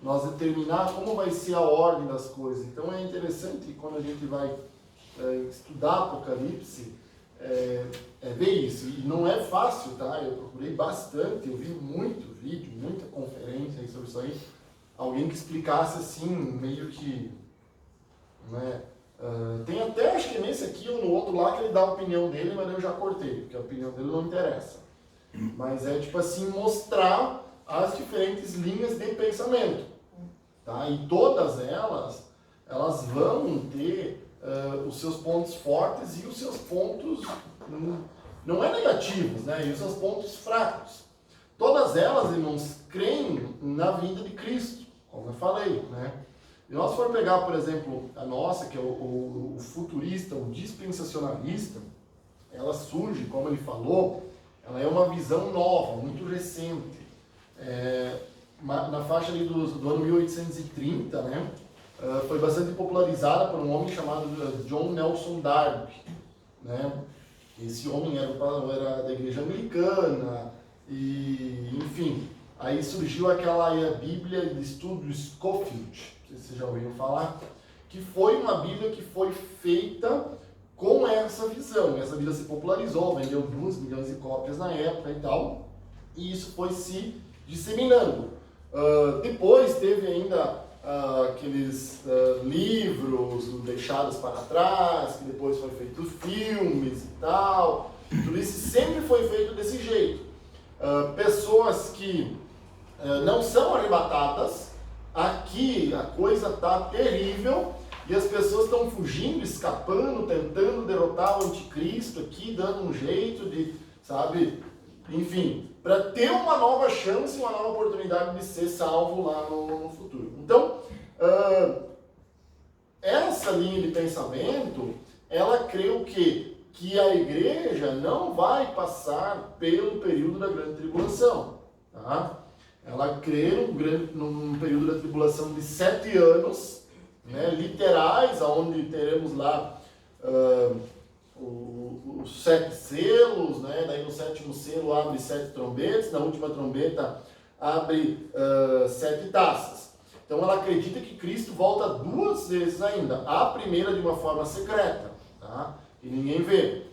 nós determinar como vai ser a ordem das coisas. Então é interessante quando a gente vai estudar Apocalipse, ver isso. E não é fácil, tá? Eu procurei bastante, eu vi muito vídeo, muita conferência aí sobre isso aí. Alguém que explicasse assim, meio que... né? Tem até, acho que nesse aqui ou no outro lá, que ele dá a opinião dele, mas eu já cortei, porque a opinião dele não interessa. Mas é tipo assim, mostrar as diferentes linhas de pensamento. Tá? E todas elas vão ter os seus pontos fortes e os seus pontos, não é negativos, né? E os seus pontos fracos. Todas elas, irmãos, creem na vinda de Cristo, como eu falei, né? E nós for pegar, por exemplo, a nossa, que é o futurista, o dispensacionalista, ela surge, como ele falou, ela é uma visão nova, muito recente. Na faixa ali do ano 1830, né? Foi bastante popularizada por um homem chamado John Nelson Darby, né? Esse homem era da igreja anglicana, e enfim, aí surgiu aquela Bíblia de estudo Scofield, não sei se vocês já ouviram falar, que foi uma Bíblia que foi feita com essa visão. Essa Bíblia se popularizou, vendeu 2 milhões de cópias na época e tal, e isso foi se disseminando. Depois teve ainda aqueles livros deixados para trás, que depois foi feito filmes e tal. Tudo isso sempre foi feito desse jeito. Pessoas que não são arrebatadas, aqui a coisa está terrível e as pessoas estão fugindo, escapando, tentando derrotar o anticristo aqui, dando um jeito de, sabe, enfim, para ter uma nova chance, uma nova oportunidade de ser salvo lá no futuro. Então, essa linha de pensamento, ela crê o quê? Que a igreja não vai passar pelo período da grande tribulação, tá? Ela crê num período da tribulação de 7 anos, né, literais, onde teremos lá os 7 selos, né? Daí no 7º selo abre 7 trombetas, na última trombeta abre 7 taças. Então ela acredita que Cristo volta 2 vezes ainda, a primeira de uma forma secreta, tá? E ninguém vê.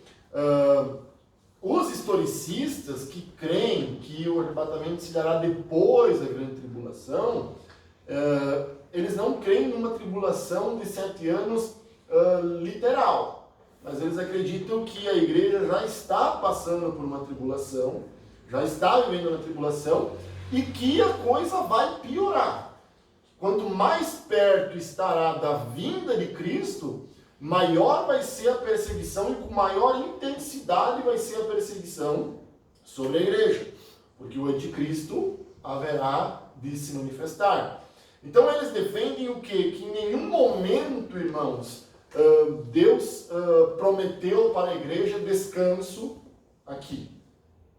Os historicistas que creem que o arrebatamento se dará depois da grande tribulação, eles não creem numa tribulação de 7 anos literal, mas eles acreditam que a igreja já está passando por uma tribulação, já está vivendo uma tribulação e que a coisa vai piorar. Quanto mais perto estará da vinda de Cristo, maior vai ser a perseguição e com maior intensidade vai ser a perseguição sobre a igreja, porque o anticristo haverá de se manifestar. Então eles defendem o quê? Que em nenhum momento, irmãos, Deus prometeu para a igreja descanso aqui.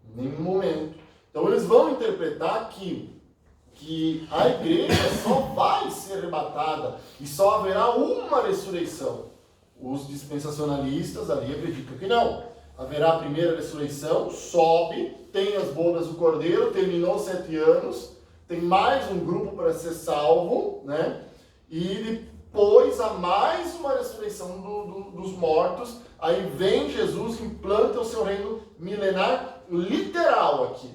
Em nenhum momento. Então eles vão interpretar que a igreja só vai ser arrebatada e só haverá uma ressurreição. Os dispensacionalistas ali acreditam que não. Haverá a primeira ressurreição, sobe, tem as bodas do Cordeiro, terminou 7 anos, tem mais um grupo para ser salvo, né? E depois há mais uma ressurreição dos mortos, aí vem Jesus, implanta o seu reino milenar literal aqui,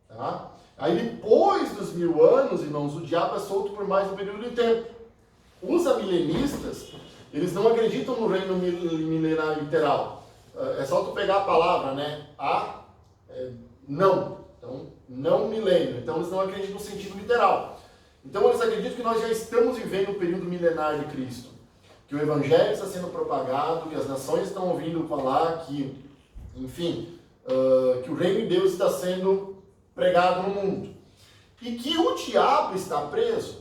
tá? Aí depois dos 1000 anos, irmãos, o diabo é solto por mais um período de tempo. Os amilenistas, eles não acreditam no reino milenar literal. É só tu pegar a palavra, né? Não. Então, não milênio. Então, eles não acreditam no sentido literal. Então, eles acreditam que nós já estamos vivendo o período milenar de Cristo. Que o evangelho está sendo propagado, que as nações estão ouvindo falar, que, enfim, que o reino de Deus está sendo pregado no mundo. E que o diabo está preso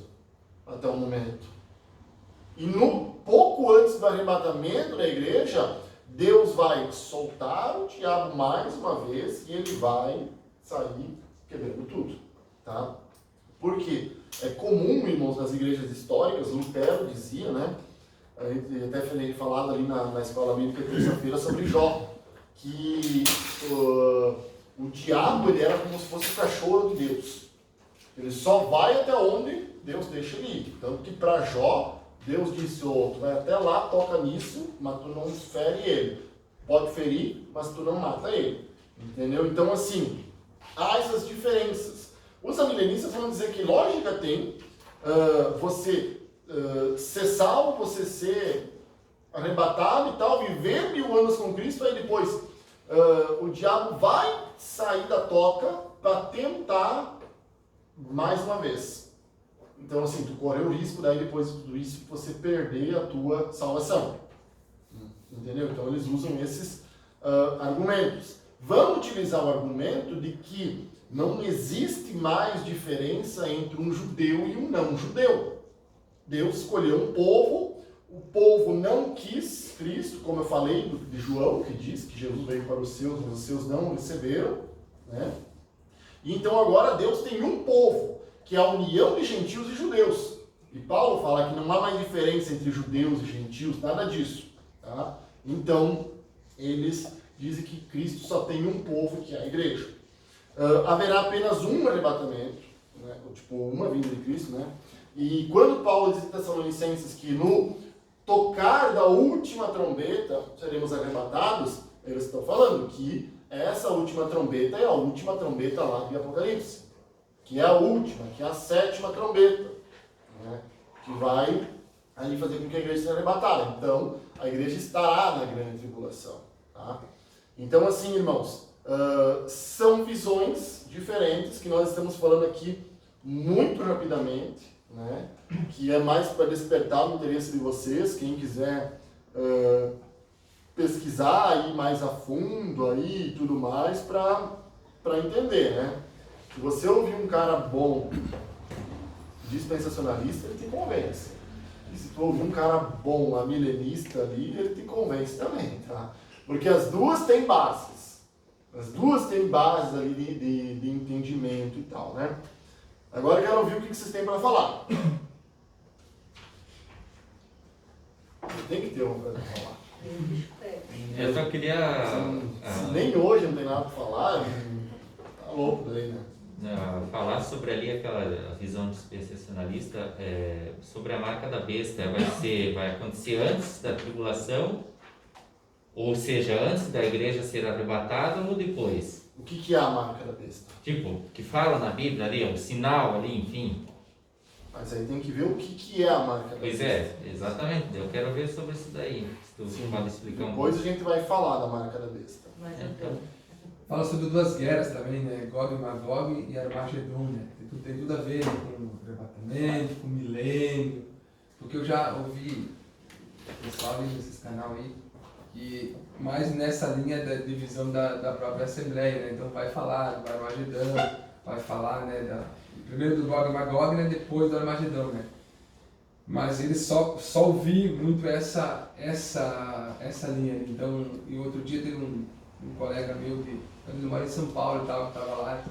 até o momento. E pouco antes do arrebatamento da igreja, Deus vai soltar o diabo mais uma vez e ele vai sair quebrando tudo. Tá? Por quê? É comum, irmãos, nas igrejas históricas, Lutero dizia, né? Eu até falei falado ali na escola bíblica terça-feira sobre Jó, que o diabo ele era como se fosse o cachorro de Deus. Ele só vai até onde Deus deixa ele ir. Tanto que para Jó, Deus disse, tu vai até lá, toca nisso, mas tu não fere ele. Pode ferir, mas tu não mata ele. Entendeu? Então, assim, há essas diferenças. Os amilenistas vão dizer que lógica tem você ser salvo, você ser arrebatado e tal, viver 1000 anos com Cristo, aí depois o diabo vai sair da toca para tentar mais uma vez. Então, assim, tu corre o risco, daí depois de tudo isso, você perder a tua salvação. Entendeu? Então, eles usam esses argumentos. Vamos utilizar o argumento de que não existe mais diferença entre um judeu e um não judeu. Deus escolheu um povo, o povo não quis Cristo, como eu falei de João, que diz que Jesus veio para os seus, mas os seus não receberam, né? E então agora Deus tem um povo, que é a união de gentios e judeus. E Paulo fala que não há mais diferença entre judeus e gentios, nada disso. Tá? Então, eles dizem que Cristo só tem um povo, que é a igreja. Haverá apenas um arrebatamento, né? Tipo, uma vinda de Cristo, né? E quando Paulo diz em Tessalonicenses que no tocar da última trombeta seremos arrebatados, eles estão falando que essa última trombeta é a última trombeta lá de Apocalipse, que é a última, que é a 7ª trombeta, né? Que vai ali fazer com que a igreja seja arrebatada. Então, a igreja estará na grande tribulação. Tá? Então, assim, irmãos, são visões diferentes que nós estamos falando aqui muito rapidamente, né? Que é mais para despertar o interesse de vocês, quem quiser pesquisar aí mais a fundo aí e tudo mais para entender, né? Se você ouvir um cara bom dispensacionalista, ele te convence. E se tu ouvir um cara bom amilenista ali, ele te convence também, tá? Porque as duas têm bases. As duas têm bases ali de entendimento e tal, né? Agora eu quero ouvir o que vocês têm para falar. Tem que ter uma coisa para falar. Eu só queria... Se nem hoje não tem nada para falar, tá louco daí, né? Falar sobre ali aquela visão dispensacionalista, sobre a marca da besta, vai acontecer antes da tribulação, ou seja, antes da igreja ser arrebatada ou depois? O que é a marca da besta? Tipo, que fala na Bíblia ali, um sinal ali, enfim. Mas aí tem que ver o que é a marca da Pois besta. Exatamente, eu quero ver sobre isso daí, se tu Sim. pode explicar um pouco. Depois a gente vai falar da marca da besta. Então, Fala sobre 2 guerras também, né? Gog e Magog e Armagedon, né? Tem tudo a ver, né? Com o arrebatamento, com o milênio. Porque eu já ouvi pessoal nesses canal aí, que mais nessa linha da divisão da própria Assembleia, né? Então vai falar do Armagedão, vai falar, né? Primeiro do Gog e Magog, né? Depois do Armagedão, né? Mas eles só ouvi muito essa linha. Então, e outro dia teve um colega meu ele mora em São Paulo e tal, que estava lá,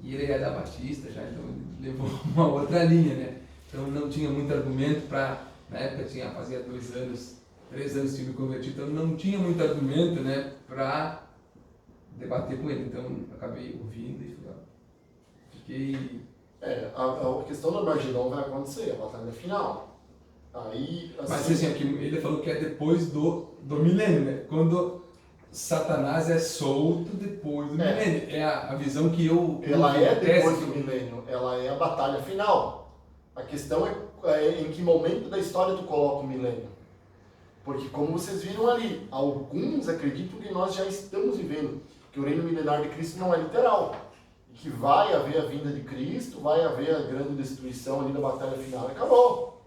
e ele é da Batista já, então ele levou uma outra linha, né? Então não tinha muito argumento para, na época fazia 2 anos, 3 anos que me converti, então não tinha muito argumento, né, para debater com ele, então acabei ouvindo e fiquei... A questão do Armagedon vai acontecer, a batalha final. Aí, assim, Mas assim, ele falou que é depois do milênio, né? Quando Satanás é solto depois do milênio. É a visão que eu... Ela é depois do milênio, ela é a batalha final. A questão é em que momento da história tu coloca o milênio. Porque como vocês viram ali, alguns acreditam que nós já estamos vivendo, que o reino milenar de Cristo não é literal. E que vai haver a vinda de Cristo, vai haver a grande destruição ali da batalha final e acabou.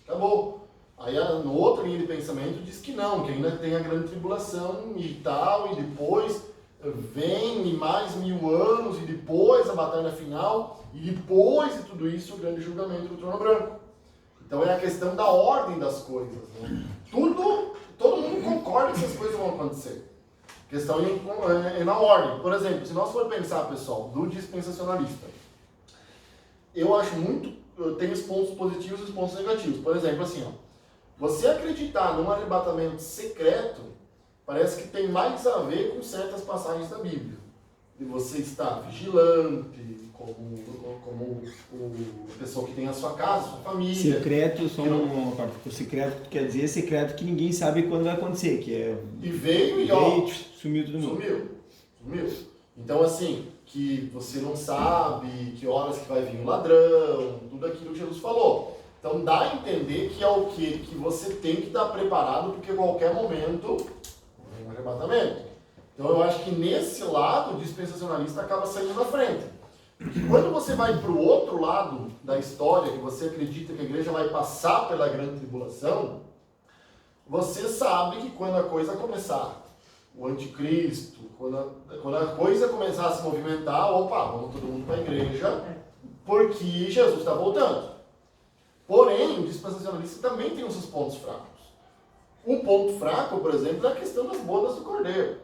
Acabou. Aí, no outra linha de pensamento, diz que não, que ainda tem a grande tribulação e tal, e depois vem e mais 1000 anos, e depois a batalha final, e depois de tudo isso, o grande julgamento do trono branco. Então é a questão da ordem das coisas, né? Todo mundo concorda que essas coisas vão acontecer. A questão é na ordem. Por exemplo, se nós for pensar, pessoal, do dispensacionalista, eu acho tem os pontos positivos e os pontos negativos. Por exemplo, assim, você acreditar num arrebatamento secreto parece que tem mais a ver com certas passagens da Bíblia. de você estar vigilante, como a pessoa que tem a sua casa, a sua família. Secreto, só uma parte. O secreto quer dizer secreto que ninguém sabe quando vai acontecer, que é... E veio e ó, sumiu todo mundo. Sumiu. Então assim, que você não sabe que horas que vai vir o ladrão, tudo aquilo que Jesus falou. Então dá a entender que é o quê? Que você tem que estar preparado, porque a qualquer momento vem um arrebatamento. Então eu acho que nesse lado o dispensacionalista acaba saindo na frente. E quando você vai para o outro lado da história, que você acredita que a igreja vai passar pela grande tribulação, você sabe que quando a coisa começar, o anticristo, quando a coisa começar a se movimentar, opa, vamos todo mundo para a igreja, porque Jesus está voltando. Porém, o dispensacionalista também tem os seus pontos fracos. Um ponto fraco, por exemplo, é a questão das bodas do Cordeiro.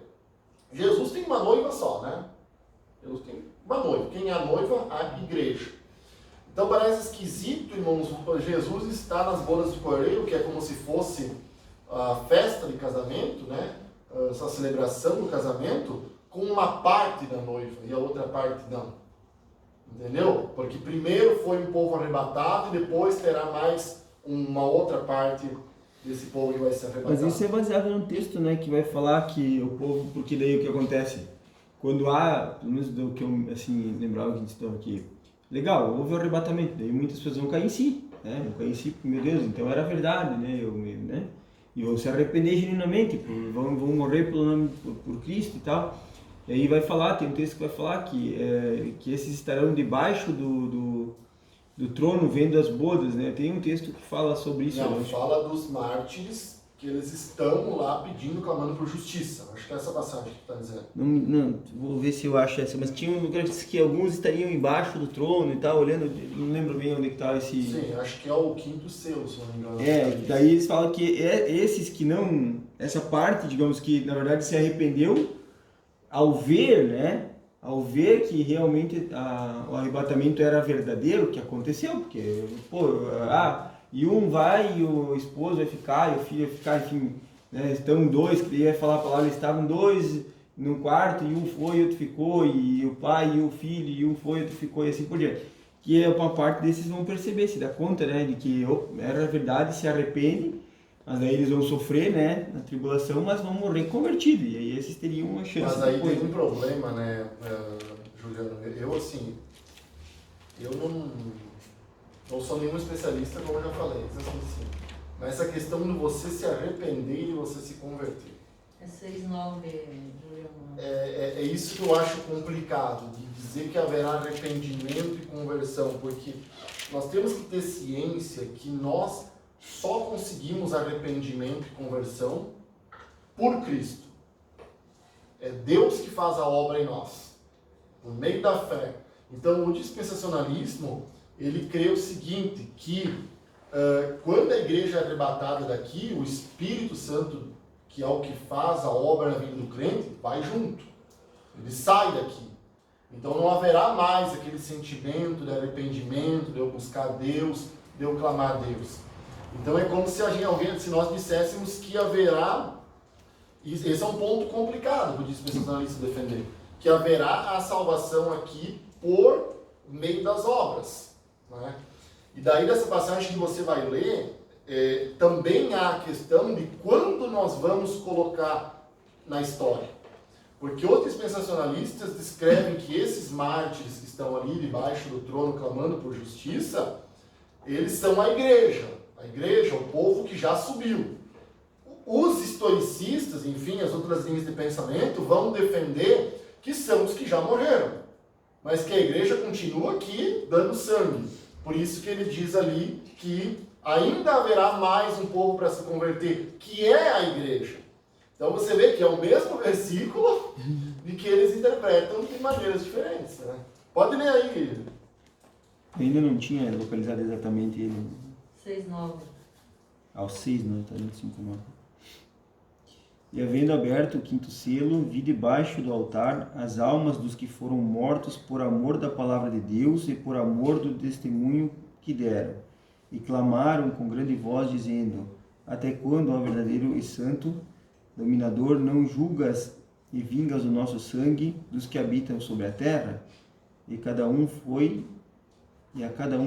Jesus tem uma noiva só, né? Jesus tem uma noiva. Quem é a noiva? A igreja. Então parece esquisito, irmãos, Jesus está nas bodas do Cordeiro, que é como se fosse a festa de casamento, né? Essa celebração do casamento, com uma parte da noiva e a outra parte não. Entendeu? Porque primeiro foi um povo arrebatado e depois terá mais uma outra parte desse povo que vai ser arrebatado. Mas isso é baseado num texto, né, que vai falar que o povo, porque daí o que acontece? Quando há, pelo menos do que eu assim, lembrava que a gente estava aqui, legal, houve o arrebatamento, daí muitas pessoas vão cair em si, né, vão cair em si, meu Deus, então era verdade, né, e vão se arrepender genuinamente, vão morrer pelo nome, por Cristo e tal. E aí vai falar, tem um texto que vai falar que esses estarão debaixo do trono vendo as bodas, né? Tem um texto que fala sobre isso. Não, fala dos mártires, que eles estão lá pedindo, clamando por justiça. Acho que é essa passagem que está dizendo. Não, vou ver se eu acho essa, mas tinha um lugar que disse que alguns estariam embaixo do trono e tal, olhando, não lembro bem onde que estava esse... Sim, acho que é o quinto selo, se não me engano. Daí eles falam que esses que não, essa parte, digamos que na verdade se arrependeu, ao ver que realmente o arrebatamento era verdadeiro, que aconteceu, porque, e um vai, e o esposo vai ficar, e o filho vai ficar, enfim, né, estão dois, que daí vai falar a palavra, estavam dois no quarto, e um foi, e outro ficou, e o pai, e o filho, e um foi, e outro ficou, e assim por diante. Que uma parte desses vão perceber, se dá conta, né, de que era verdade, se arrepende, mas aí eles vão sofrer, né, na tribulação, mas vão morrer convertidos, e aí esses teriam uma chance. Mas aí tem um problema, né, Juliano, eu não sou nenhum especialista, como eu já falei, mas essa questão de você se arrepender e de você se converter. É 6,9, Juliano. É isso que eu acho complicado, de dizer que haverá arrependimento e conversão, porque nós temos que ter ciência que nós só conseguimos arrependimento e conversão por Cristo. É Deus que faz a obra em nós, por meio da fé. Então, o dispensacionalismo, ele crê o seguinte, que quando a igreja é arrebatada daqui, o Espírito Santo, que é o que faz a obra na vida do crente, vai junto. Ele sai daqui. Então, não haverá mais aquele sentimento de arrependimento, de eu buscar Deus, de eu clamar a Deus. Então é como se nós disséssemos que haverá, e esse é um ponto complicado para o dispensacionalista defender, que haverá a salvação aqui por meio das obras. Né? E daí dessa passagem que você vai ler, também há a questão de quando nós vamos colocar na história. Porque os dispensacionalistas descrevem que esses mártires que estão ali debaixo do trono clamando por justiça, eles são a igreja, o povo que já subiu. Os historicistas, enfim, as outras linhas de pensamento, vão defender que são os que já morreram, mas que a igreja continua aqui dando sangue. Por isso que ele diz ali que ainda haverá mais um povo para se converter, que é a igreja. Então você vê que é o mesmo versículo de que eles interpretam de maneiras diferentes. Né? Pode ler aí. Ainda não tinha localizado exatamente ele. 6,9. Ao 6, não, está no 5,9. E havendo aberto o quinto selo, vi debaixo do altar as almas dos que foram mortos por amor da palavra de Deus e por amor do testemunho que deram. E clamaram com grande voz, dizendo: até quando, ó verdadeiro e santo, dominador, não julgas e vingas o nosso sangue dos que habitam sobre a terra? E a cada um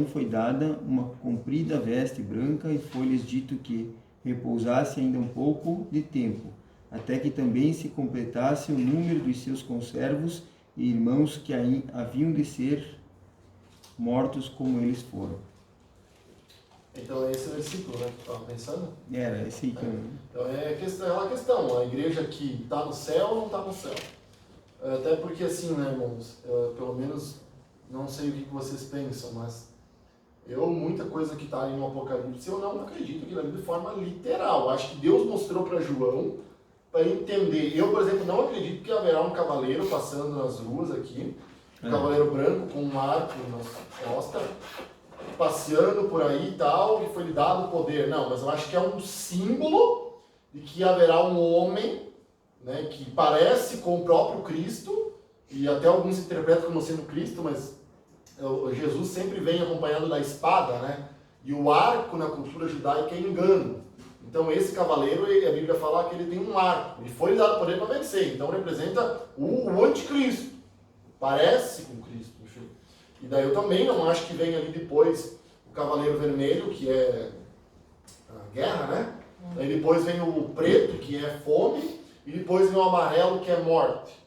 foi dada uma comprida veste branca, e foi-lhes dito que repousasse ainda um pouco de tempo, até que também se completasse o número dos seus conservos e irmãos que haviam de ser mortos como eles foram. Então é esse versículo, né, que tu estava pensando? Era esse aí que eu... Então é aquela questão, a igreja que está no céu ou não está no céu? Até porque assim, né, irmãos, pelo menos, não sei o que vocês pensam, mas muita coisa que está ali no Apocalipse, eu não acredito que ali de forma literal. Acho que Deus mostrou para João, para entender. Eu, por exemplo, não acredito que haverá um cavaleiro passando nas ruas aqui, um cavaleiro branco com um arco na costa, passeando por aí e tal, e foi lhe dado poder. Não, mas eu acho que é um símbolo de que haverá um homem, né, que parece com o próprio Cristo, e até alguns interpretam como sendo Cristo, mas Jesus sempre vem acompanhado da espada, né? E o arco na cultura judaica é engano. Então esse cavaleiro, a Bíblia fala que ele tem um arco, e foi lhe dado poder para vencer, então representa o anticristo, parece com Cristo, enfim. E daí eu também não acho que vem ali depois o cavaleiro vermelho, que é a guerra, né? Aí depois vem o preto, que é fome, e depois vem o amarelo, que é morte.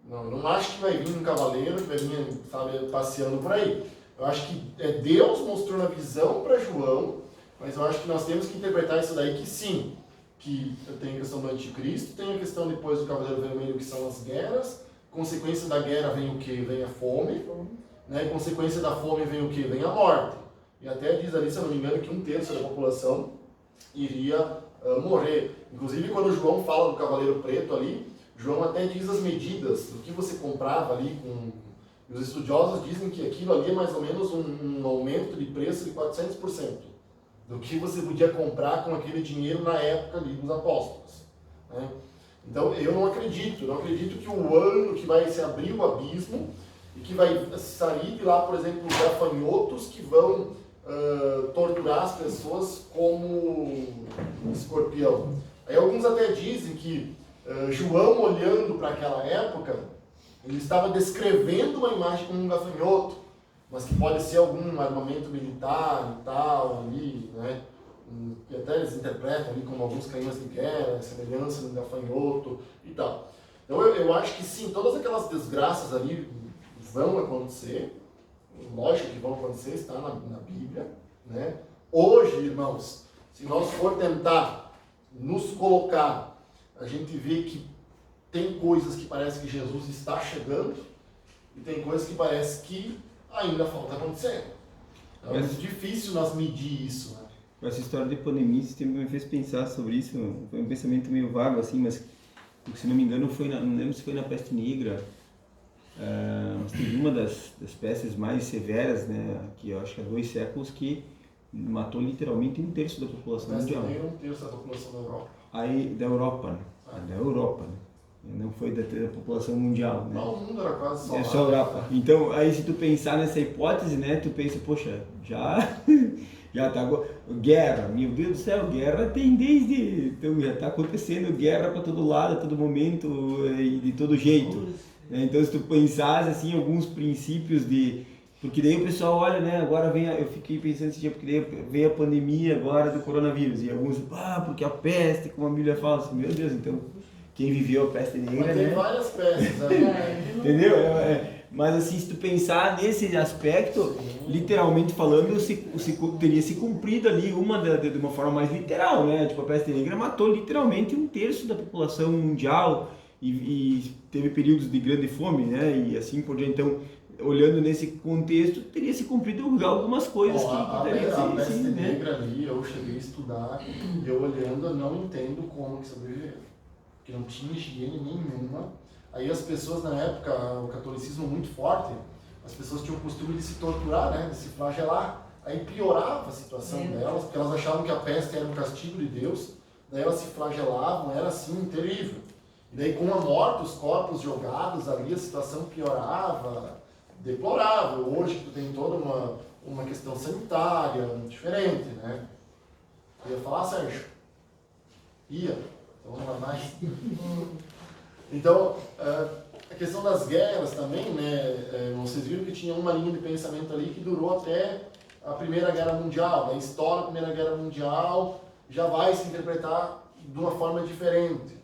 Não, eu não acho que vai vir um cavaleiro que vai vir, sabe, passeando por aí. Eu acho que Deus mostrou na visão para João, mas eu acho que nós temos que interpretar isso daí que sim, que tem a questão do anticristo, tem a questão depois do cavaleiro vermelho, que são as guerras, consequência da guerra vem o que? Vem a fome, né? Consequência da fome vem o que? Vem a morte. E até diz ali, se eu não me engano, que 1/3 da população iria morrer. Inclusive, quando João fala do cavaleiro preto ali, João até diz as medidas do que você comprava ali com... Os estudiosos dizem que aquilo ali é mais ou menos um aumento de preço de 400% do que você podia comprar com aquele dinheiro na época ali dos apóstolos, né? Então eu não acredito que o ano que vai se abrir o abismo e que vai sair de lá, por exemplo, os gafanhotos que vão torturar as pessoas como um escorpião. Aí alguns até dizem que João, olhando para aquela época, ele estava descrevendo uma imagem como um gafanhoto, mas que pode ser algum armamento militar e tal, ali, né? Que até eles interpretam ali como alguns canhões de guerra, semelhança no gafanhoto e tal. Então eu acho que sim, todas aquelas desgraças ali vão acontecer, lógico que vão acontecer, está na Bíblia, né? Hoje, irmãos, se nós for tentar nos colocar, a gente vê que tem coisas que parece que Jesus está chegando e tem coisas que parece que ainda falta acontecer. Então é muito difícil nós medir isso, né? Essa história de pandemia sempre me fez pensar sobre isso. Foi um pensamento meio vago assim, mas se não me engano não lembro se foi na peste negra. Mas teve uma das pestes mais severas, né, que eu acho que há 2 séculos, que matou literalmente 1/3 da população mundial. 1/3 da população da Europa. Aí da Europa, né? Da Europa, né? Não foi da população mundial, né? Não, o mundo era quase só só a Europa. Então, aí se tu pensar nessa hipótese, né, tu pensa, poxa, já tá guerra, meu Deus do céu, guerra tem desde, então já tá acontecendo guerra para todo lado, a todo momento e de todo jeito, né? Então, se tu pensasse assim alguns princípios porque daí o pessoal olha, né, agora eu fiquei pensando esse dia, porque daí veio a pandemia agora do coronavírus, e alguns, porque a peste, como a Bíblia fala, assim, meu Deus, então, quem viveu a peste negra, mas tem né? várias pestes, né? Entendeu? Mas assim, se tu pensar nesse aspecto, literalmente falando, teria se cumprido ali de uma forma mais literal, né? Tipo, a peste negra matou literalmente 1/3 da população mundial e teve períodos de grande fome, né? E assim por diante. Então, olhando nesse contexto, teria se cumprido já algumas coisas A peste né? negra ali, eu cheguei a estudar, eu olhando, eu não entendo como que sobreviveram. Porque não tinha higiene nenhuma. Aí as pessoas, na época, o catolicismo muito forte, as pessoas tinham o costume de se torturar, né? De se flagelar. Aí piorava a situação delas, porque elas achavam que a peste era um castigo de Deus. Daí elas se flagelavam, era assim, terrível. E daí com a morte, os corpos jogados ali, a situação piorava, deplorável. Hoje tu tem toda uma questão sanitária diferente, né? Eu ia falar, Sérgio? Ia. Então vamos lá mais. Então, a questão das guerras também, né? Vocês viram que tinha uma linha de pensamento ali que durou até a Primeira Guerra Mundial. Na história da Primeira Guerra Mundial já vai se interpretar de uma forma diferente.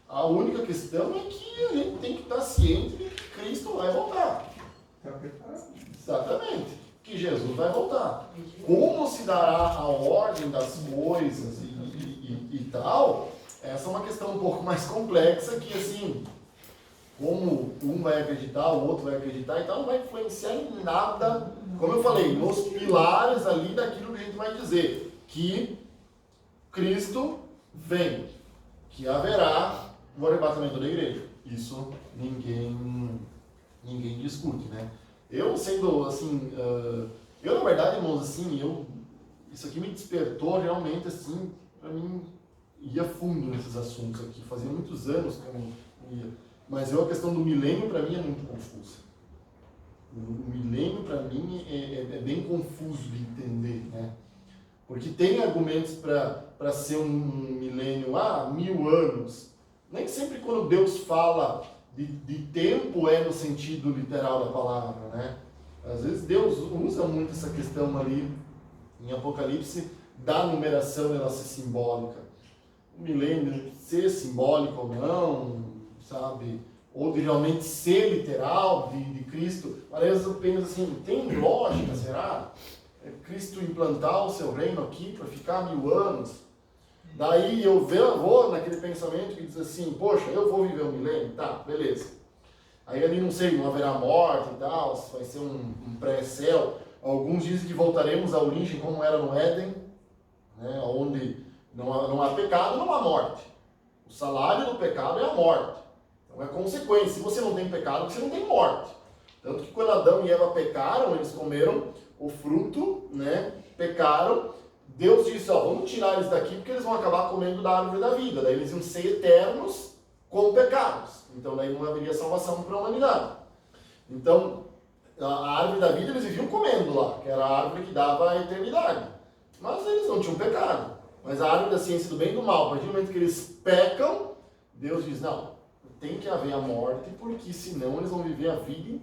A única questão é que a gente tem que estar ciente de que Cristo vai voltar. Está preparado. Exatamente. Que Jesus vai voltar. Como se dará a ordem das coisas e tal, essa é uma questão um pouco mais complexa que, assim, como um vai acreditar, o outro vai acreditar e tal, não vai influenciar em nada, como eu falei, nos pilares ali daquilo que a gente vai dizer, que Cristo vem, que haverá o arrebatamento da igreja. Isso ninguém discute, né? Eu sendo, assim, eu na verdade, irmãos, assim, isso aqui me despertou realmente, assim, para mim, ia fundo nesses assuntos aqui. Fazia muitos anos que eu não ia. Mas a questão do milênio, para mim, é muito confusa. O milênio, para mim, é bem confuso de entender, né? Porque tem argumentos para ser um milênio, 1000 anos. Nem sempre quando Deus fala de tempo é no sentido literal da palavra, né? Às vezes Deus usa muito essa questão ali em Apocalipse da numeração dela ser simbólica. O milênio ser simbólico ou não, sabe? Ou de realmente ser literal de Cristo. Às vezes eu penso assim, tem lógica, será? Cristo implantar o seu reino aqui para ficar 1000 anos? Daí eu vou naquele pensamento que diz assim, poxa, eu vou viver o milênio? Tá, beleza. Aí ali não sei, não haverá morte e tal, vai ser um pré-céu. Alguns dizem que voltaremos à origem como era no Éden, né, onde não há pecado, não há morte. O salário do pecado é a morte. Então é consequência. Se você não tem pecado, você não tem morte. Tanto que quando Adão e Eva pecaram, eles comeram o fruto, né, pecaram. Deus disse, vamos tirar eles daqui porque eles vão acabar comendo da árvore da vida. Daí eles iam ser eternos com pecados. Então daí não haveria salvação para a humanidade. Então, a árvore da vida eles viviam comendo lá, que era a árvore que dava a eternidade. Mas eles não tinham pecado. Mas a árvore da ciência do bem e do mal, a partir do momento que eles pecam, Deus diz, não, tem que haver a morte, porque senão eles vão viver a vida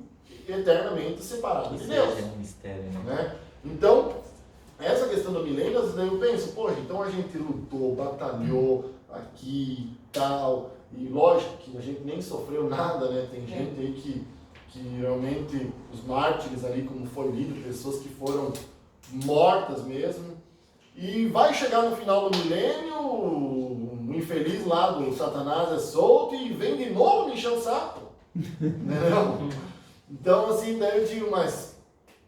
eternamente separados de Deus. Isso é um mistério, né? Então, essa questão do milênio, às vezes eu penso, poxa, então a gente lutou, batalhou aqui e tal, e lógico que a gente nem sofreu nada, né? Tem gente aí que realmente, os mártires ali, como foi lido, pessoas que foram mortas mesmo, e vai chegar no final do milênio, um infeliz lá do Satanás é solto e vem de novo me encher o saco. Não? Então, assim, daí eu digo, mas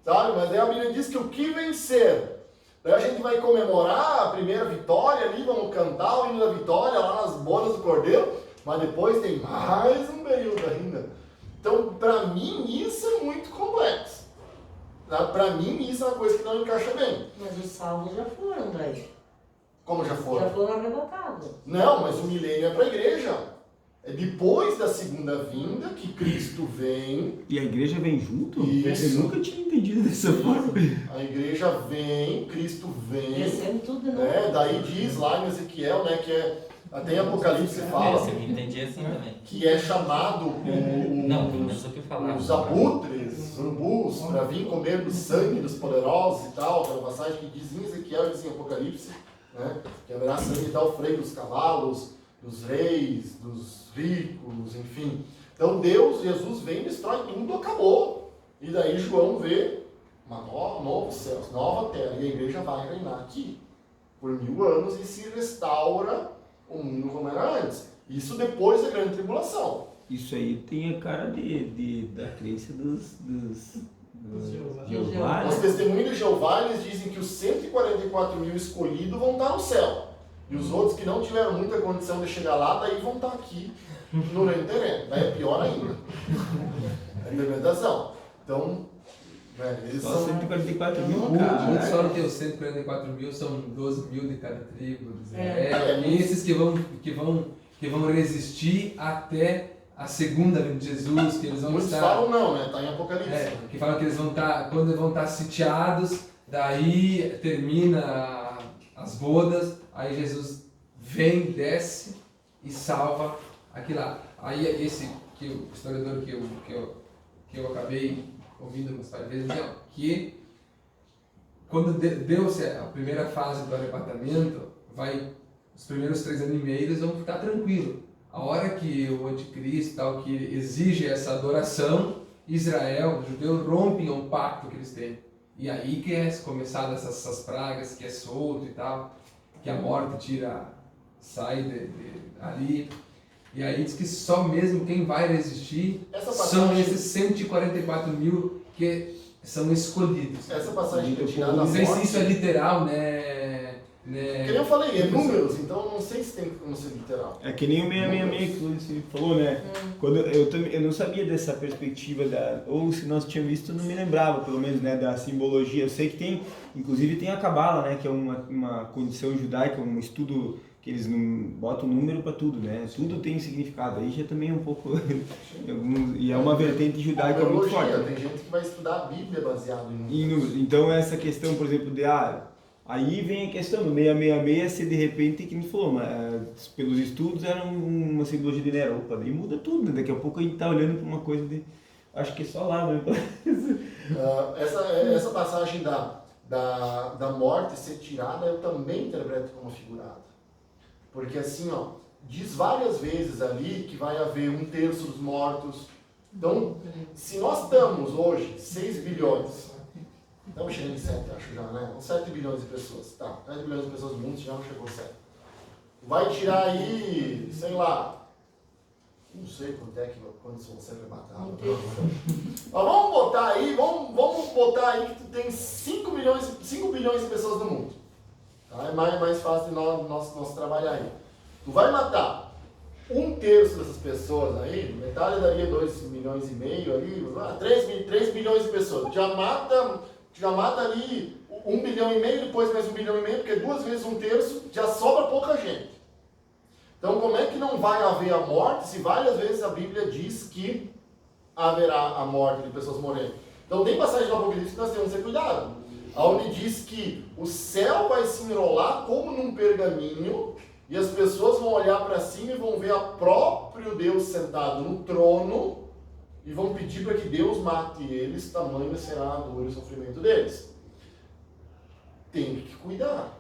aí a Bíblia diz que o que vencer, daí a gente vai comemorar a primeira vitória ali, vamos cantar o hino da vitória lá nas bodas do Cordeiro, mas depois tem mais um período ainda. Então, para mim, isso é muito complexo. Para mim, isso é uma coisa que não encaixa bem. Mas os salvos já foram daí. Como já foram? Já foram arrebatados. Não, mas o milênio é para a igreja. É depois da segunda vinda que Cristo vem. E a igreja vem junto? Isso. Eu nunca tinha entendido dessa forma. A igreja vem, Cristo vem. Recebe tudo de novo. Daí diz lá em Ezequiel, né, que até em Apocalipse fala Eu entendi assim também. que é chamado Não, pelo menos o que eu falava. os abutres, os urubus, para vir comer do sangue dos poderosos e tal. Aquela passagem que diz em Ezequiel e diz em Apocalipse, né, que haverá sangue e tal, freio dos cavalos, dos reis, dos ricos, enfim. Então Deus, Jesus vem, destrói tudo, acabou. E daí João vê novos céus, nova terra, e a igreja vai reinar aqui por 1000 anos e se restaura o mundo como era antes. Isso depois da grande tribulação. Isso aí tem a cara da crença dos Jeová. Os testemunhos de Jeová, eles dizem que os 144.000 escolhidos vão estar no céu. E os outros que não tiveram muita condição de chegar lá, daí vão estar aqui no reino terreno. Daí é pior ainda. A interpretação. Então, eles Só são... 144 mil, Muitos cara. falam que os 144 mil são 12 mil de cada tribo de É. Israel. E esses que vão resistir até a segunda vinda de Jesus, que eles vão Muitos estar... falam não, né? Está em Apocalipse. Que falam que eles vão estar, quando vão estar sitiados, daí termina as bodas, aí Jesus vem, desce e salva a aqui lá. Aí esse que o historiador que eu acabei ouvindo umas várias vezes, que quando deu-se a primeira fase do arrebatamento, os primeiros 3 anos e meio eles vão ficar tranquilos. A hora que o anticristo tal, que exige essa adoração, Israel, os judeus rompem o pacto que eles têm. E aí que é começada essas pragas, que é solto e tal, que a morte sai ali. E aí diz que só mesmo quem vai resistir são esses 144 mil que são escolhidos. Essa passagem que eu tirei da Não sei se morte... isso é literal, né? Que nem eu falei, é números, então não sei se tem como ser literal. É que nem o 666 que você falou, né? Quando eu não sabia dessa perspectiva, ou se nós tínhamos visto, eu não me lembrava, pelo menos, né, da simbologia. Eu sei que tem, inclusive tem a Cabala, né, que é uma condição judaica, um estudo que eles não botam número para tudo, né? Tudo tem significado. Aí já também é um pouco... e é uma vertente judaica muito forte. Tem gente que vai estudar a Bíblia baseado em números. Então essa questão, por exemplo, aí vem a questão do 666 se de repente, que me falou, mas pelos estudos era uma simbologia de Nero. Opa, daí muda tudo, né? Daqui a pouco a gente tá olhando para uma coisa de... Acho que é só lá, né? Essa passagem da morte ser tirada, eu também interpreto como figurada. Porque assim, ó, diz várias vezes ali que vai haver 1/3 dos mortos. Então, se nós estamos hoje 6 bilhões... Estamos chegando em 7, acho já, né? 7 bilhões de pessoas. Tá, 7 bilhões de pessoas no mundo, já não chegou a 7. Vai tirar aí, sei lá, não sei quantos vão ser arrebatados. Mas vamos botar aí que tu tem 5 bilhões de pessoas no mundo. Tá? É mais fácil de nós trabalhar aí. Tu vai matar 1/3 dessas pessoas aí, metade daria 2,5 milhões ali, 3 bilhões de pessoas. Já mata ali 1,5 bilhão, depois mais 1,5 bilhão, porque 2 vezes 1/3 já sobra pouca gente. Então como é que não vai haver a morte se várias vezes a Bíblia diz que haverá a morte de pessoas morrendo? Então tem passagem do Apocalipse que nós temos que ter cuidado. Onde diz que o céu vai se enrolar como num pergaminho e as pessoas vão olhar para cima e vão ver o próprio Deus sentado no trono e vão pedir para que Deus mate eles, tamanho será a dor e o sofrimento deles. Tem que cuidar,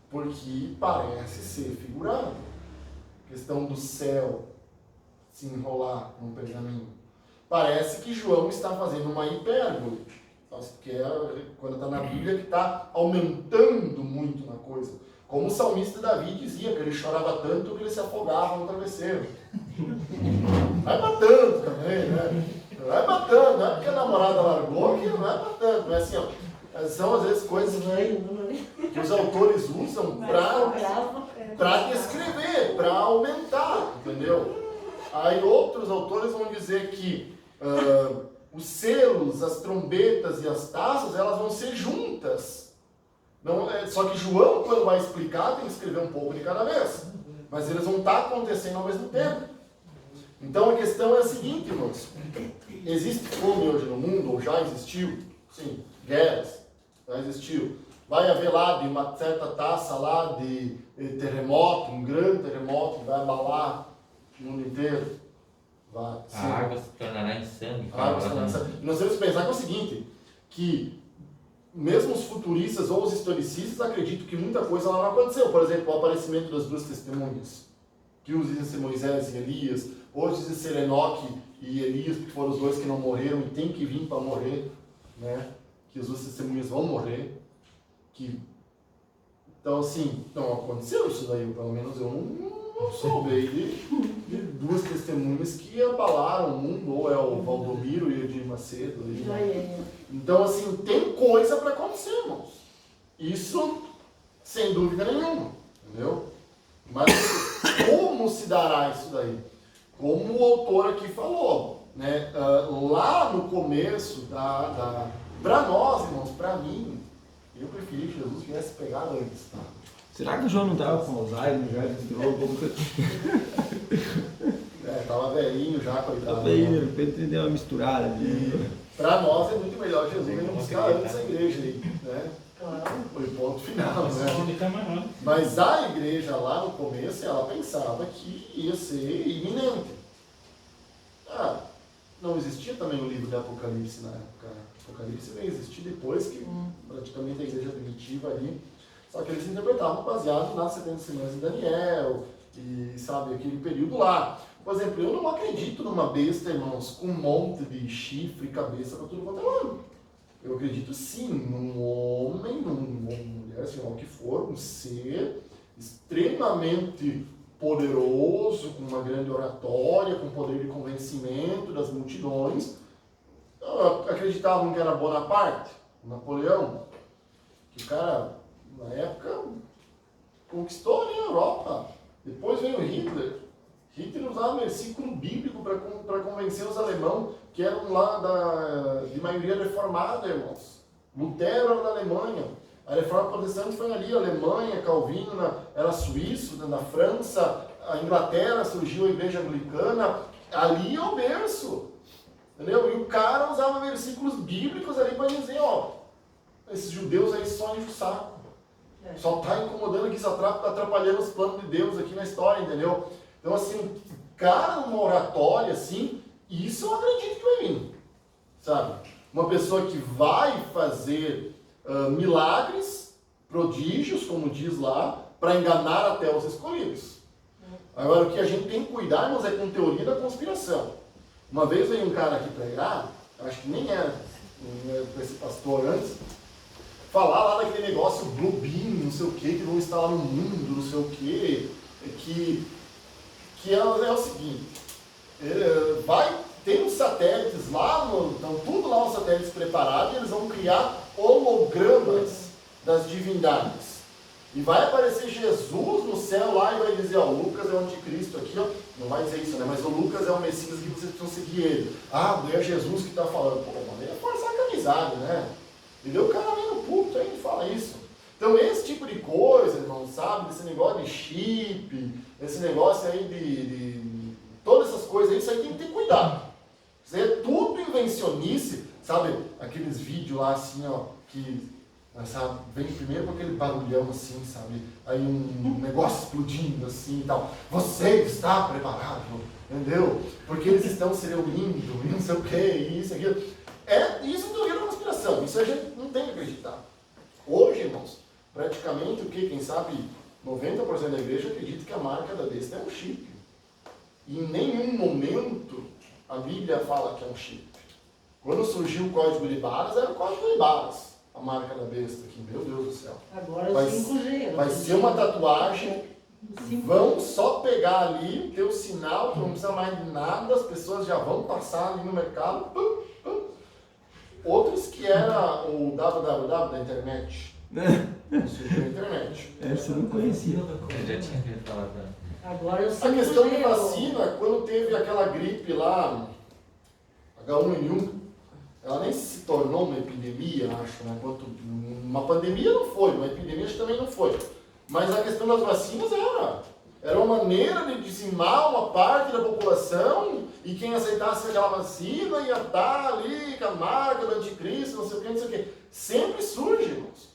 porque parece ser figurado. A questão do céu se enrolar num pergaminho. Parece que João está fazendo uma hipérbole, que é quando está na Bíblia que está aumentando muito na coisa. Como o salmista Davi dizia, que ele chorava tanto que ele se afogava no travesseiro. Vai matando também, né? Vai matando, não é porque a namorada largou que não é matando, mas assim, ó, são às vezes coisas que os autores usam para descrever, para aumentar, entendeu? Aí outros autores vão dizer que os selos, as trombetas e as taças, elas vão ser juntas. Não, só que João, quando vai explicar, tem que escrever um pouco de cada vez. Mas eles vão estar acontecendo ao mesmo tempo. Então a questão é a seguinte, irmãos. Existe fome hoje no mundo, ou já existiu? Sim, guerras, já existiu. Vai haver lá de uma certa taça lá de terremoto, um grande terremoto, vai abalar o mundo inteiro. Vai, a água se tornará em sangue. Nós temos que pensar que é o seguinte, que mesmo os futuristas ou os historicistas acreditam que muita coisa lá não aconteceu. Por exemplo, o aparecimento das 2 testemunhas, que uns dizem ser Moisés e Elias, outros dizem ser Enoque e Elias, porque foram os 2 que não morreram e tem que vir para morrer, né? Que as 2 testemunhas vão morrer. Então, assim, não aconteceu isso daí, pelo menos eu não soube de 2 testemunhas que abalaram o mundo, ou é o Valdomiro e o Edir Macedo. Então, assim, tem coisa para acontecer, irmãos. Isso, sem dúvida nenhuma, entendeu? Mas como se dará isso daí? Como o autor aqui falou, né? Lá no começo para nós, irmãos, para mim, eu preferi que Jesus viesse pegar antes, tá? Será que o João não estava com Alzheimer já? Tava velhinho já, coitado. Tava velhinho, de repente deu uma misturada. Para nós é muito melhor Jesus vir buscar antes a igreja aí, né? foi ponto final, Esse né? de camarão. Mas a igreja lá no começo, ela pensava que ia ser iminente. Não existia também o livro de Apocalipse na época. Apocalipse veio existir depois que praticamente a igreja primitiva ali. Só que eles interpretavam baseado nas 70 semanas de Daniel e, sabe, aquele período lá. Por exemplo, eu não acredito numa besta, irmãos, com um monte de chifre e cabeça para tudo quanto é lado. Eu acredito sim num homem, numa mulher, sei lá o que for, um ser extremamente poderoso, com uma grande oratória, com poder de convencimento das multidões. Acreditavam que era Bonaparte, Napoleão, que o cara, na época, conquistou ali a Europa. Depois veio Hitler. Hitler usava versículo bíblico para convencer os alemães, que eram lá de maioria reformada, irmãos. Lutero era da Alemanha. A reforma protestante foi ali, a Alemanha, Calvino era suíço, na França, a Inglaterra surgiu a igreja anglicana, ali é o berço. Entendeu? E o cara usava versículos bíblicos ali para dizer, esses judeus aí só enchem o saco. Só está incomodando aqui, só está atrapalhando os planos de Deus aqui na história, entendeu? Então, assim, cara, uma oratória, assim, isso eu acredito que vai vir, sabe? Uma pessoa que vai fazer milagres, prodígios, como diz lá, para enganar até os escolhidos. Agora, o que a gente tem que cuidar, irmãos, é com teoria da conspiração. Uma vez veio um cara aqui pregar, acho que nem era esse pastor antes, falar lá daquele negócio Blue Beam, não sei o que vão instalar no mundo, não sei o que é o seguinte, tem uns satélites lá, estão tudo lá os satélites preparados, e eles vão criar hologramas das divindades. E vai aparecer Jesus no céu lá e vai dizer, Lucas é o anticristo aqui, não vai dizer isso, né? Mas o Lucas é o Messias que vocês precisam seguir ele. Daí é Jesus que está falando. É forçar a amizade, né? Entendeu? O cara vem no púlpito aí e fala isso. Então esse tipo de coisa, irmão, sabe? Esse negócio de chip, esse negócio aí de todas essas coisas aí, isso aí tem que ter cuidado. Isso aí é tudo invencionice, sabe? Aqueles vídeos lá assim, que sabe, vem primeiro com aquele barulhão assim, sabe? Aí um negócio explodindo assim e tal. Você está preparado, entendeu? Porque eles estão se reunindo e não sei o que, isso, aquilo. Isso é teoria da conspiração, isso a gente não tem que acreditar. Hoje, irmãos, praticamente o que? Quem sabe 90% da igreja acredita que a marca da besta é um chip. E em nenhum momento a Bíblia fala que é um chip. Quando surgiu o código de barras, era o código de barras. A marca da besta aqui, meu Deus do céu. Agora é o 5G. Vai ser uma tatuagem, vão só pegar ali, ter o sinal, que não precisa mais de nada, as pessoas já vão passar ali no mercado. Outros que era o www da internet. Surgiu a internet. Essa eu não conhecia. Eu já tinha ouvido falar da... Agora é o 5G. A questão de vacina, quando teve aquela gripe lá, H1N1, ela nem se tornou uma epidemia, acho, né? Uma pandemia não foi, uma epidemia acho que também não foi. Mas a questão das vacinas era uma maneira de dizimar uma parte da população e quem aceitasse aquela vacina ia estar ali com a marca do anticristo, não sei o que, não sei o que. Sempre surge, irmãos.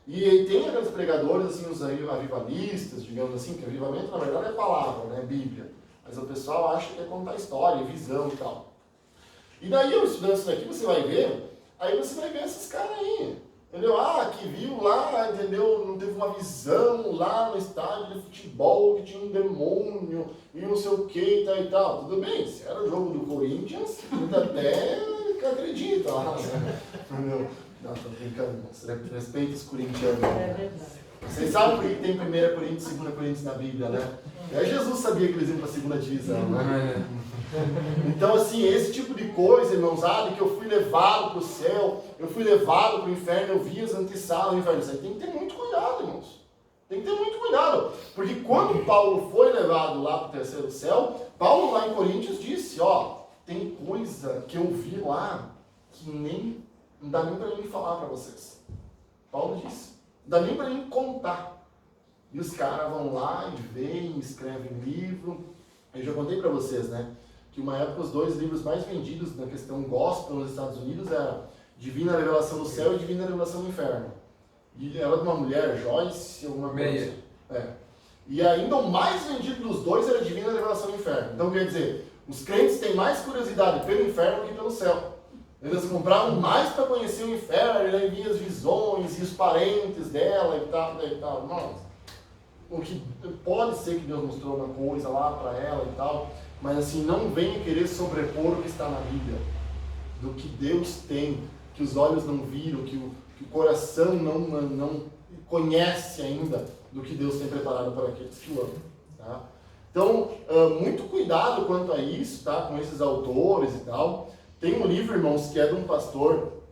E tem aqueles pregadores, assim, os avivalistas, digamos assim, que avivamento na verdade é palavra, né? Bíblia. Mas o pessoal acha que é contar história, visão e tal. E daí, eu estudando isso daqui, você vai ver, aí você vai ver esses caras aí, entendeu? Que viu lá, entendeu? Não teve uma visão lá no estádio de futebol que tinha um demônio e não sei o que e tal. Tudo bem, se era o jogo do Corinthians, ainda até acredita lá, né? Entendeu? Não, tô brincando, respeita os corintianos. É verdade. Vocês sabem por que tem 1 Coríntios e 2 Coríntios na Bíblia, né? Jesus sabia que eles iam para a segunda divisão, né? Então, assim, esse tipo de coisa, irmãos, que eu fui levado para o céu, eu fui levado para o inferno, eu vi as antessalas do inferno. Isso aí tem que ter muito cuidado, irmãos. Tem que ter muito cuidado. Porque quando Paulo foi levado lá para o terceiro céu, Paulo lá em Coríntios disse, tem coisa que eu vi lá que não dá nem para mim falar para vocês. Paulo disse, não dá nem para mim contar. E os caras vão lá e veem, escrevem livro. Eu já contei para vocês, né? Que uma época os 2 livros mais vendidos na questão gospel nos Estados Unidos era Divina Revelação do Céu e Divina Revelação do Inferno. E ela é de uma mulher, Joyce, alguma coisa. Meyer. É. E ainda o mais vendido dos dois era Divina Revelação do Inferno. Então quer dizer, os crentes têm mais curiosidade pelo inferno do que pelo céu. Eles compravam mais para conhecer o inferno, e aí vinha as visões e os parentes dela e tal, e tal. Nossa, o que pode ser que Deus mostrou uma coisa lá para ela e tal, mas assim, não venha querer sobrepor o que está na Bíblia, do que Deus tem, que os olhos não viram, que o coração não conhece ainda do que Deus tem preparado para aqueles que o amam. Tá? Então, muito cuidado quanto a isso, tá? Com esses autores e tal. Tem um livro, irmãos, que é de um pastor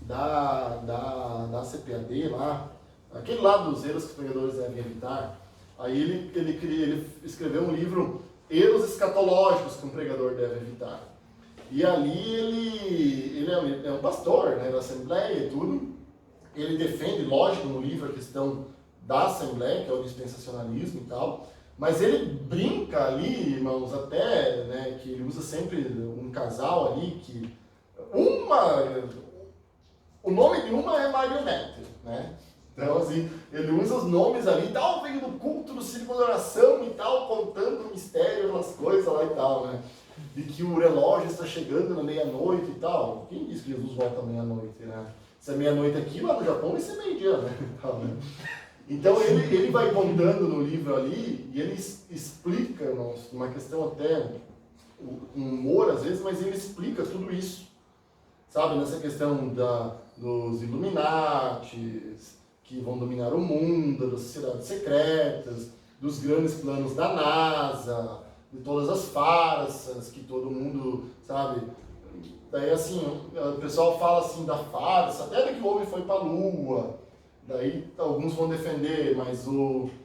da CPAD lá, aquele lá dos erros que os pregadores devem evitar. Aí ele escreveu um livro, Erros Escatológicos que um pregador deve evitar. E ali ele é um pastor, né, da Assembleia e tudo. Ele defende, lógico, no livro a questão da Assembleia, que é o dispensacionalismo e tal. Mas ele brinca ali, irmãos, até, né, que ele usa sempre um casal ali, que o nome de uma é marionete, né? Então, assim, ele usa os nomes ali, tal, veio do culto, do círculo de oração e tal, contando o mistério das coisas lá e tal, né? De que o relógio está chegando na meia-noite e tal. Quem disse que Jesus volta à meia-noite, né? Se é meia-noite aqui, lá no Japão, vai ser meio-dia, né? Então, ele vai contando no livro ali, e ele explica, irmãos, uma questão até, um humor às vezes, mas ele explica tudo isso. Sabe, nessa questão dos Illuminatis, que vão dominar o mundo, das sociedades secretas, dos grandes planos da NASA, de todas as farsas, que todo mundo, sabe... Daí, assim, o pessoal fala assim da farsa, até que o homem foi para a Lua. Daí alguns vão defender, mas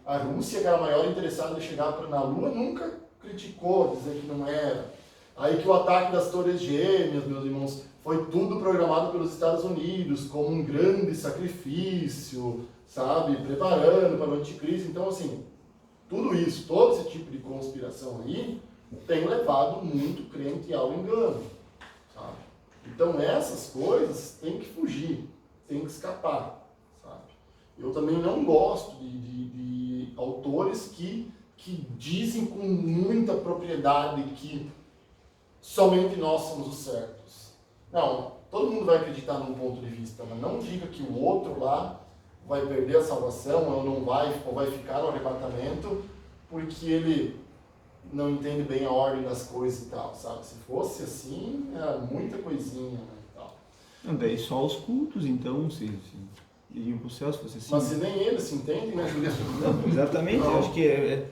a Rússia, que era a maior interessada em chegar na Lua, nunca criticou, dizer que não era. Aí que o ataque das Torres Gêmeas, meus irmãos, foi tudo programado pelos Estados Unidos como um grande sacrifício, sabe, preparando para o anticristo. Então, assim, tudo isso, todo esse tipo de conspiração aí, tem levado muito crente ao engano, sabe? Então, essas coisas tem que fugir, tem que escapar. Eu também não gosto de autores que dizem com muita propriedade que somente nós somos os certos. Não, todo mundo vai acreditar num ponto de vista, mas não diga que o outro lá vai perder a salvação ou vai ficar no arrebatamento porque ele não entende bem a ordem das coisas e tal, sabe? Se fosse assim, era muita coisinha, né, e tal. Não, daí só os cultos, então, se iriam para o céu, se fosse assim. Mas se nem eles se entendem, né, Juliano? Não, exatamente, eu acho que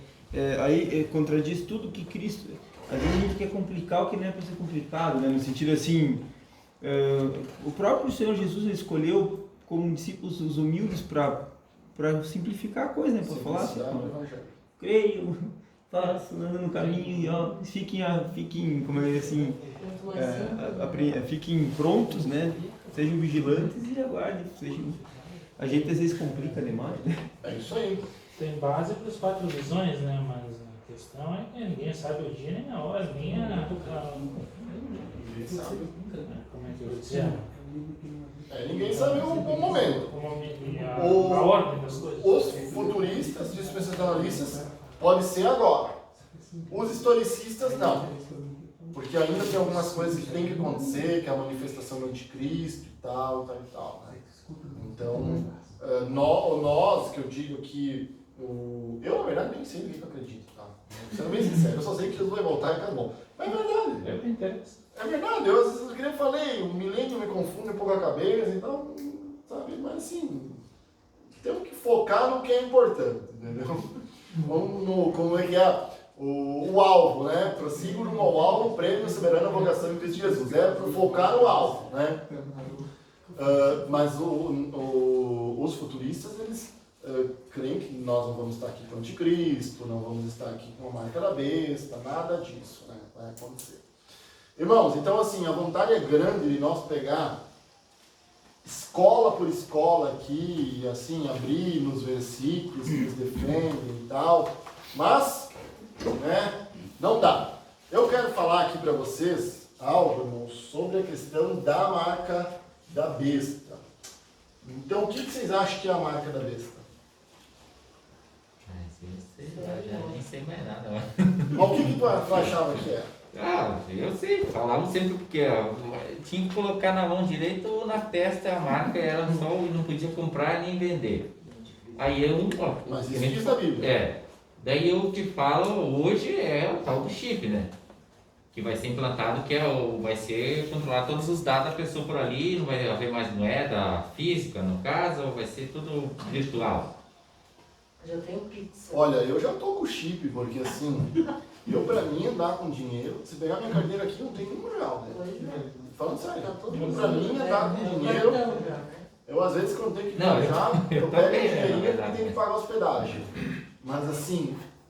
aí contradiz tudo que Cristo... Às vezes a gente quer complicar o que não é para ser complicado, né? No sentido assim, o próprio Senhor Jesus escolheu como discípulos os humildes para simplificar a coisa, né? Para falar assim, creio, faço, ando no caminho, ó, fiquem, como é assim, fiquem prontos, né? Sejam vigilantes e aguardem, a gente às vezes complica demais, né? É isso aí. Tem base para as 4 visões, né? Mas a questão é que ninguém sabe o dia, nem a hora, nem Ninguém sabe. como é que eu vou dizer? Ninguém sabe o momento. A ordem das coisas. Os futuristas, dispensacionalistas, pode ser agora. Os historicistas, não. Porque ainda tem algumas coisas que tem que acontecer, que é a manifestação do anticristo e tal, né? Então, nós, que eu digo que... Eu, na verdade, nem sei no que eu acredito, tá? Sendo bem sincero, eu só sei que Jesus vai voltar e acabou. Mas é verdade. É o que interessa. É verdade. Eu, às vezes, que nem falei, o milênio me confunde um pouco a cabeça, então, sabe? Mas, assim, temos que focar no que é importante, entendeu? Como é que é? O alvo, né? Prossigo rumo ao alvo, prêmio soberano à vocação em Cristo Jesus. É para focar no alvo, né? Mas os futuristas, eles creem que nós não vamos estar aqui com o anticristo, não vamos estar aqui com a marca da besta, nada disso, né? Vai acontecer. Irmãos, então assim, a vontade é grande de nós pegar escola por escola aqui, e assim, abrir nos versículos que eles defendem e tal, mas, né, não dá. Eu quero falar aqui para vocês algo, irmãos, sobre a questão da marca da besta. Então, o que vocês acham que é a marca da besta? Já nem sei mais nada. Mas o que tu achava que era? Eu sei, falavam sempre porque ó, tinha que colocar na mão direita ou na testa a marca, era só e não podia comprar nem vender. Aí Mas isso diz a Bíblia. Daí eu te falo, hoje é o tal do chip, né? Que vai ser implantado, vai ser controlar todos os dados da pessoa por ali, não vai haver mais moeda física no caso, vai ser tudo virtual. Já tenho pizza. Olha, eu já tô com o chip, porque assim, pra mim andar com dinheiro, se pegar minha carteira aqui, não tem nenhum real, né? Pois é. Falando sério, Tá todo pra mundo mim andar com dinheiro, eu às vezes quando tenho que Não, viajar, eu eu pego também, a dinheirinha na e verdade. tenho que pagar hospedagem. Mas assim,